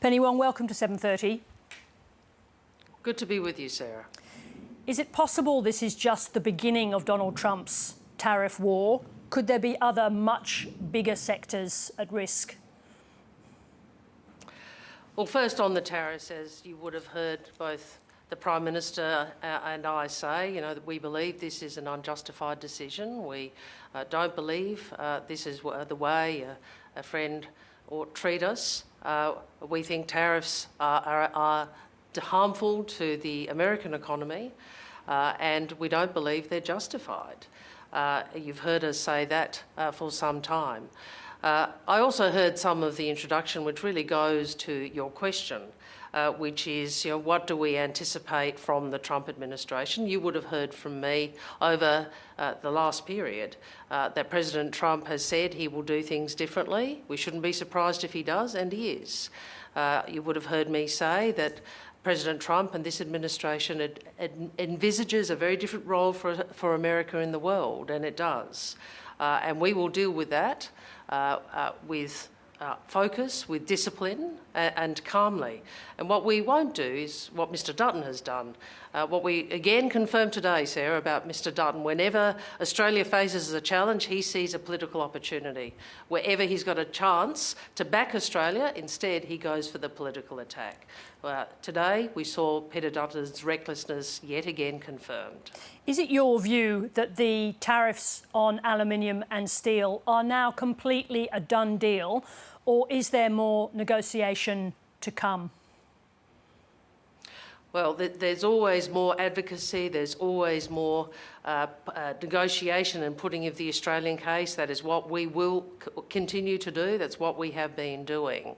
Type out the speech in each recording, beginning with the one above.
Penny Wong, welcome to 7:30. Good to be with you, Sarah. Is it possible this is just the beginning of Donald Trump's tariff war? Could there be other much bigger sectors at risk? Well, first on the tariffs, as you would have heard both the Prime Minister and I say, that we believe this is an unjustified decision. We don't believe this is the way a friend ought to treat us. We think tariffs are harmful to the American economy, and we don't believe they're justified. You've heard us say that for some time. I also heard some of the introduction, which really goes to your question, which is, what do we anticipate from the Trump administration? You would have heard from me over the last period that President Trump has said he will do things differently. We shouldn't be surprised if he does, and he is. You would have heard me say that President Trump and this administration envisages a very different role for America in the world, and it does. And we will deal with that with focus, with discipline and calmly. And what we won't do is what Mr Dutton has done. What we again confirmed today, Sarah, about Mr Dutton, whenever Australia faces a challenge, he sees a political opportunity. Wherever he's got a chance to back Australia, instead he goes for the political attack. Today we saw Peter Dutton's recklessness yet again confirmed. Is it your view that the tariffs on aluminium and steel are now completely a done deal, or is there more negotiation to come? Well, there's always more advocacy, there's always more negotiation and putting of the Australian case. That is what we will continue to do, that's what we have been doing.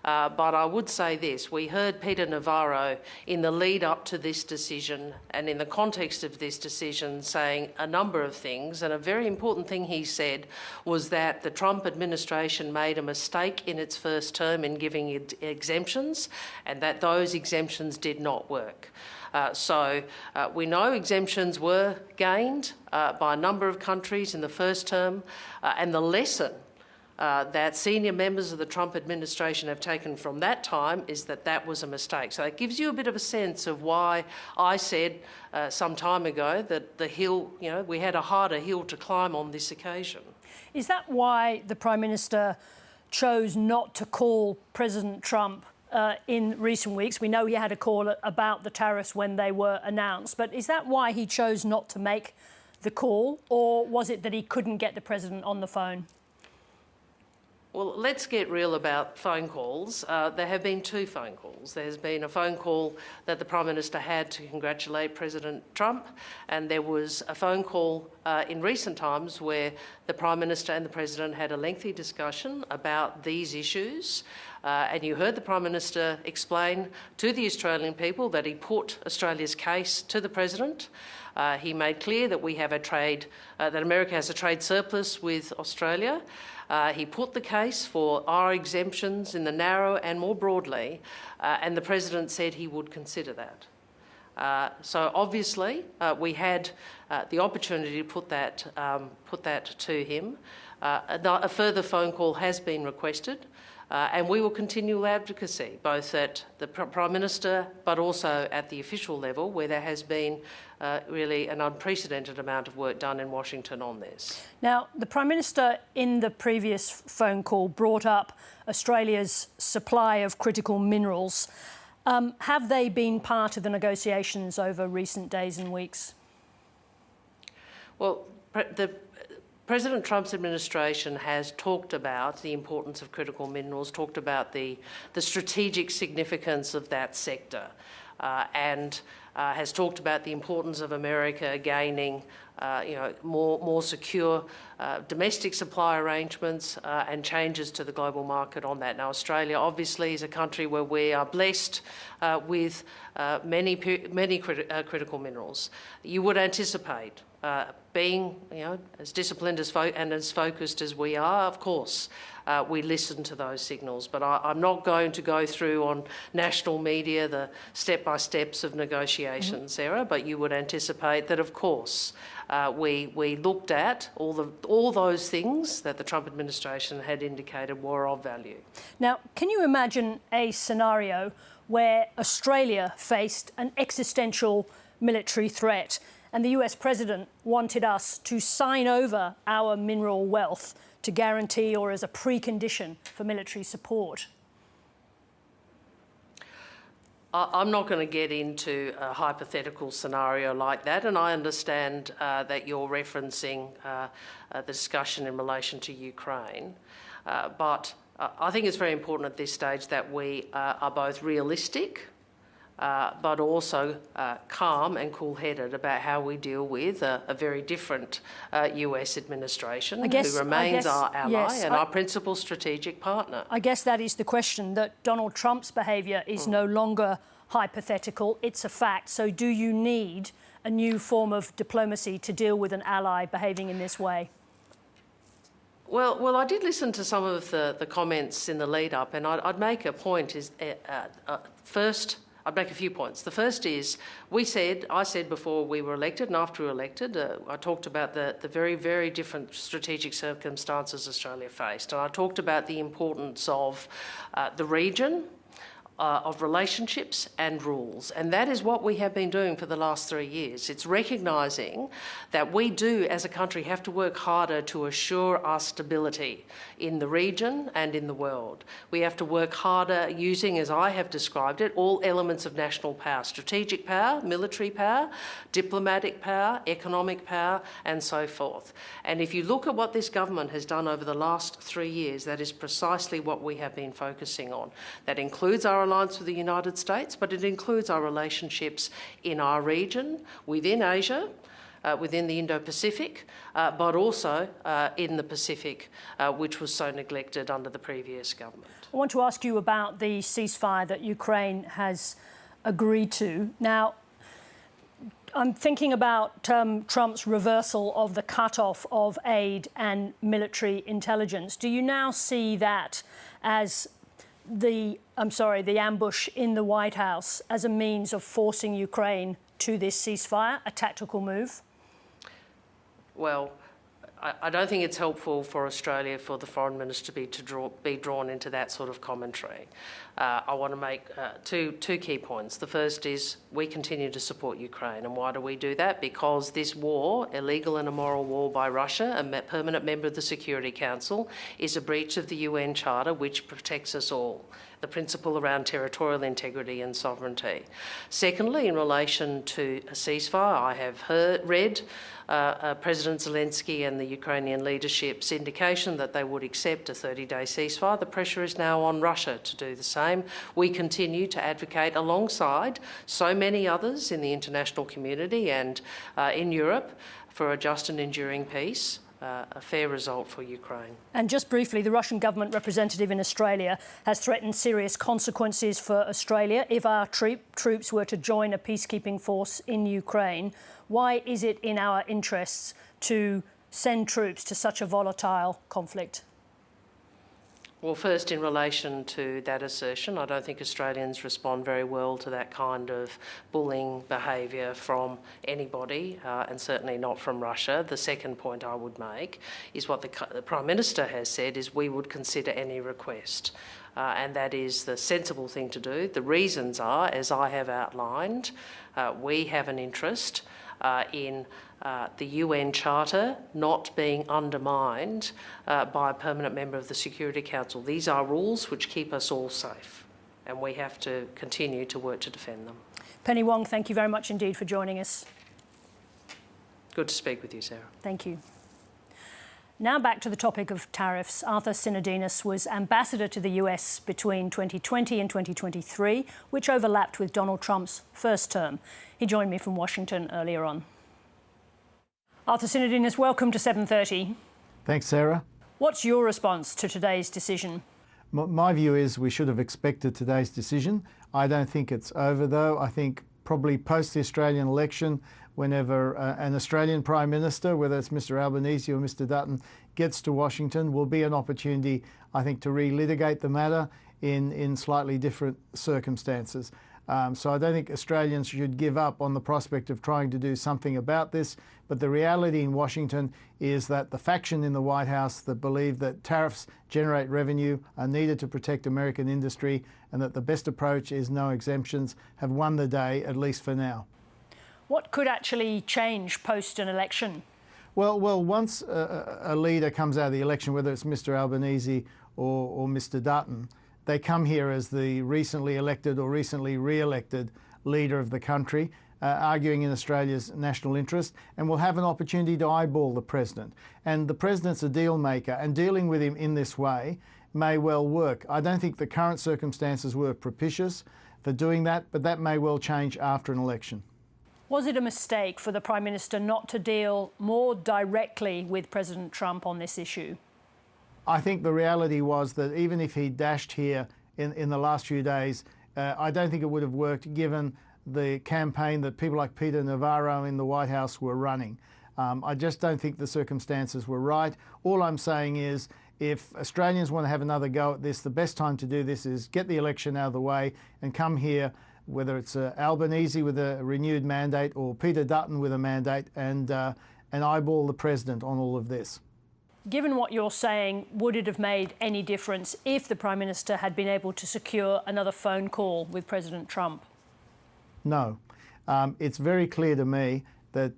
But I would say this, we heard Peter Navarro in the lead up to this decision and in the context of this decision saying a number of things, and a very important thing he said was that the Trump administration made a mistake in its first term in giving it exemptions, and that those exemptions did not work. So we know exemptions were gained by a number of countries in the first term, and the lesson that senior members of the Trump administration have taken from that time is that that was a mistake. So it gives you a bit of a sense of why I said some time ago that the hill, we had a harder hill to climb on this occasion. Is that why the Prime Minister chose not to call President Trump in recent weeks? We know he had a call about the tariffs when they were announced, but is that why he chose not to make the call, or was it that he couldn't get the President on the phone? Well, let's get real about phone calls. There have been two phone calls. There's been a phone call that the Prime Minister had to congratulate President Trump, and there was a phone call in recent times where the Prime Minister and the President had a lengthy discussion about these issues. And you heard the Prime Minister explain to the Australian people that he put Australia's case to the President. He made clear that we have that America has a trade surplus with Australia. He put the case for our exemptions in the narrow and more broadly, and the President said he would consider that. So obviously we had the opportunity to put that to him. A further phone call has been requested. And we will continue advocacy, both at the Prime Minister but also at the official level, where there has been really an unprecedented amount of work done in Washington on this. Now, the Prime Minister in the previous phone call brought up Australia's supply of critical minerals. Have they been part of the negotiations over recent days and weeks? Well, President Trump's administration has talked about the importance of critical minerals, talked about the strategic significance of that sector, and has talked about the importance of America gaining more secure domestic supply arrangements and changes to the global market on that. Now, Australia obviously is a country where we are blessed with many critical minerals. You would anticipate being as disciplined and as focused as we are, of course, we listen to those signals. But I'm not going to go through on national media the step-by-steps of negotiations, Sarah, but you would anticipate that, of course, we looked at all those things that the Trump administration had indicated were of value. Now, can you imagine a scenario where Australia faced an existential military threat and the US president wanted us to sign over our mineral wealth to guarantee or as a precondition for military support? I'm not going to get into a hypothetical scenario like that, and I understand that you're referencing the discussion in relation to Ukraine. But I think it's very important at this stage that we are both realistic but also calm and cool-headed about how we deal with a very different US administration who remains our ally and our principal strategic partner. I guess that is the question, that Donald Trump's behaviour is no longer hypothetical, it's a fact. So do you need a new form of diplomacy to deal with an ally behaving in this way? Well, I did listen to some of the comments in the lead-up, and I'd make a point. First, I'd make a few points. The first is, I said before we were elected and after we were elected, I talked about the very, very different strategic circumstances Australia faced. And I talked about the importance of the region, of relationships and rules. And that is what we have been doing for the last 3 years. It's recognising that we do, as a country, have to work harder to assure our stability in the region and in the world. We have to work harder using, as I have described it, all elements of national power: strategic power, military power, diplomatic power, economic power, and so forth. And if you look at what this government has done over the last 3 years, that is precisely what we have been focusing on. That includes our alliance with the United States, but it includes our relationships in our region, within Asia, within the Indo-Pacific, but also in the Pacific, which was so neglected under the previous government. I want to ask you about the ceasefire that Ukraine has agreed to. Now, I'm thinking about Trump's reversal of the cut-off of aid and military intelligence. Do you now see that as the ambush in the White House as a means of forcing Ukraine to this ceasefire, a tactical move? Well, I don't think it's helpful for Australia for the Foreign Minister to be drawn into that sort of commentary. I want to make two key points. The first is we continue to support Ukraine. And why do we do that? Because this war, illegal and immoral war by Russia, a permanent member of the Security Council, is a breach of the UN Charter, which protects us all, the principle around territorial integrity and sovereignty. Secondly, in relation to a ceasefire, I have read President Zelensky and the Ukrainian leadership's indication that they would accept a 30-day ceasefire. The pressure is now on Russia to do the same. We continue to advocate alongside so many others in the international community and in Europe for a just and enduring peace. A fair result for Ukraine. And just briefly, the Russian government representative in Australia has threatened serious consequences for Australia if our troops were to join a peacekeeping force in Ukraine. Why is it in our interests to send troops to such a volatile conflict? Well, first, in relation to that assertion, I don't think Australians respond very well to that kind of bullying behaviour from anybody, and certainly not from Russia. The second point I would make is what the Prime Minister has said is we would consider any request. And that is the sensible thing to do. The reasons are, as I have outlined, we have an interest in the UN Charter not being undermined by a permanent member of the Security Council. These are rules which keep us all safe, and we have to continue to work to defend them. Penny Wong, thank you very much indeed for joining us. Good to speak with you, Sarah. Thank you. Now back to the topic of tariffs. Arthur Sinodinos was ambassador to the US between 2020 and 2023, which overlapped with Donald Trump's first term. He joined me from Washington earlier on. Arthur Sinodinos, welcome to 7:30. Thanks, Sarah. What's your response to today's decision? My view is we should have expected today's decision. I don't think it's over, though. I think probably post the Australian election, whenever an Australian Prime Minister, whether it's Mr Albanese or Mr Dutton, gets to Washington, will be an opportunity, I think, to relitigate the matter in slightly different circumstances. So I don't think Australians should give up on the prospect of trying to do something about this, but the reality in Washington is that the faction in the White House that believe that tariffs generate revenue, are needed to protect American industry, and that the best approach is no exemptions, have won the day, at least for now. What could actually change post an election? Well, once a leader comes out of the election, whether it's Mr Albanese or Mr Dutton, they come here as the recently elected or recently re-elected leader of the country, arguing in Australia's national interest, and will have an opportunity to eyeball the president. And the president's a deal maker, and dealing with him in this way may well work. I don't think the current circumstances were propitious for doing that, but that may well change after an election. Was it a mistake for the Prime Minister not to deal more directly with President Trump on this issue? I think the reality was that even if he dashed here in the last few days, I don't think it would have worked given the campaign that people like Peter Navarro in the White House were running. I just don't think the circumstances were right. All I'm saying is, if Australians want to have another go at this, the best time to do this is get the election out of the way and come here, whether it's Albanese with a renewed mandate or Peter Dutton with a mandate, and eyeball the president on all of this. Given what you're saying, would it have made any difference if the Prime Minister had been able to secure another phone call with President Trump? No. It's very clear to me that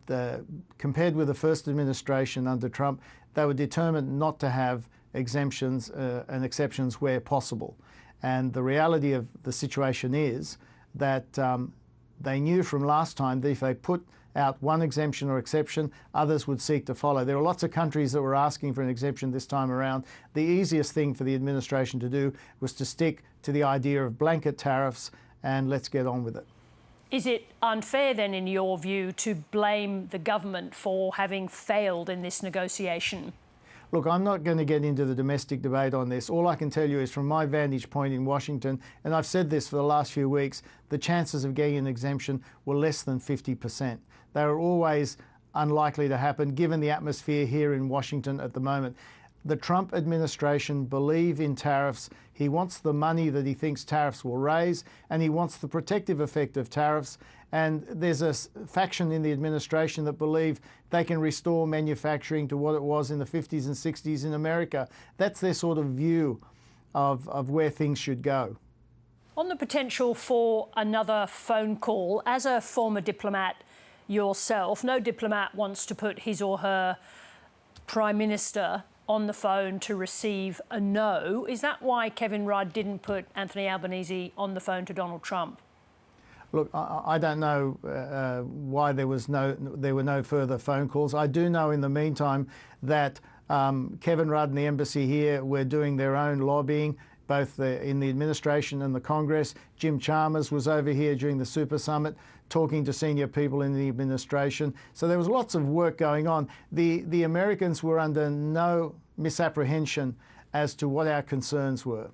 compared with the first administration under Trump, they were determined not to have exemptions and exceptions where possible. And the reality of the situation is that they knew from last time that if they put out one exemption or exception, others would seek to follow. There are lots of countries that were asking for an exemption this time around. The easiest thing for the administration to do was to stick to the idea of blanket tariffs, and let's get on with it. Is it unfair then, in your view, to blame the government for having failed in this negotiation? Look, I'm not going to get into the domestic debate on this. All I can tell you is from my vantage point in Washington, and I've said this for the last few weeks, the chances of getting an exemption were less than 50%. They were always unlikely to happen given the atmosphere here in Washington at the moment. The Trump administration believe in tariffs. He wants the money that he thinks tariffs will raise, and he wants the protective effect of tariffs. And there's a faction in the administration that believe they can restore manufacturing to what it was in the 50s and 60s in America. That's their sort of view of where things should go. On the potential for another phone call, as a former diplomat yourself, no diplomat wants to put his or her Prime Minister on the phone to receive a no. Is that why Kevin Rudd didn't put Anthony Albanese on the phone to Donald Trump? Look, I don't know why there were no further phone calls. I do know in the meantime that Kevin Rudd and the embassy here were doing their own lobbying, both in the administration and the Congress. Jim Chalmers was over here during the Super Summit talking to senior people in the administration. So there was lots of work going on. The Americans were under no misapprehension as to what our concerns were.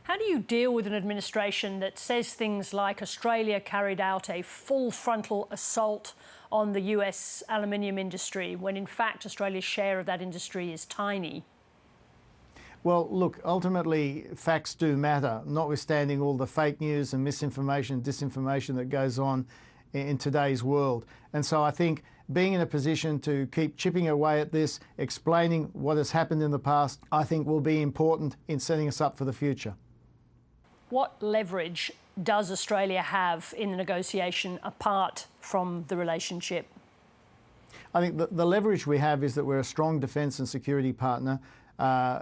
How do you deal with an administration that says things like Australia carried out a full frontal assault on the US aluminium industry, when in fact Australia's share of that industry is tiny? Well, look, ultimately facts do matter, notwithstanding all the fake news and misinformation, disinformation that goes on in today's world. And so I think being in a position to keep chipping away at this, explaining what has happened in the past, I think will be important in setting us up for the future. What leverage does Australia have in the negotiation apart from the relationship? I think the leverage we have is that we're a strong defence and security partner.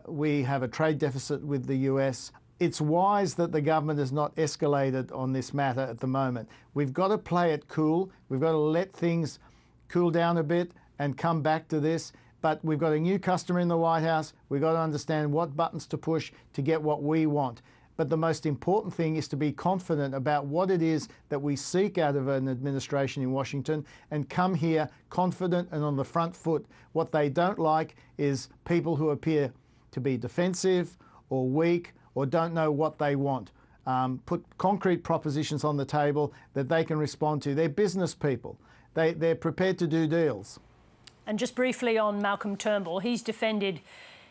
We have a trade deficit with the US. It's wise that the government has not escalated on this matter at the moment. We've got to play it cool. We've got to let things cool down a bit and come back to this. But we've got a new customer in the White House. We've got to understand what buttons to push to get what we want. But the most important thing is to be confident about what it is that we seek out of an administration in Washington and come here confident and on the front foot. What they don't like is people who appear to be defensive or weak or don't know what they want. put concrete propositions on the table that they can respond to. They're business people. They're prepared to do deals. And just briefly on Malcolm Turnbull, he's defended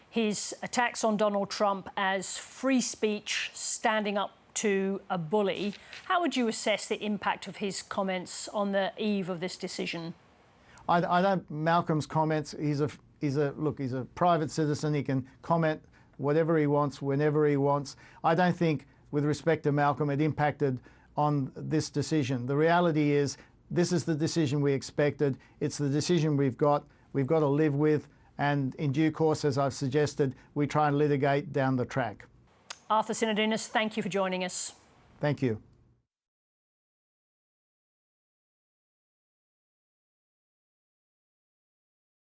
his attacks on Donald Trump as free speech, standing up to a bully. How would you assess the impact of his comments on the eve of this decision? I don't. Malcolm's comments. He's a private citizen. He can comment whatever he wants, whenever he wants. I don't think, with respect to Malcolm, it impacted on this decision. The reality is, this is the decision we expected. It's the decision we've got to live with, and in due course, as I've suggested, we try and litigate down the track. Arthur Sinodinos, thank you for joining us. Thank you.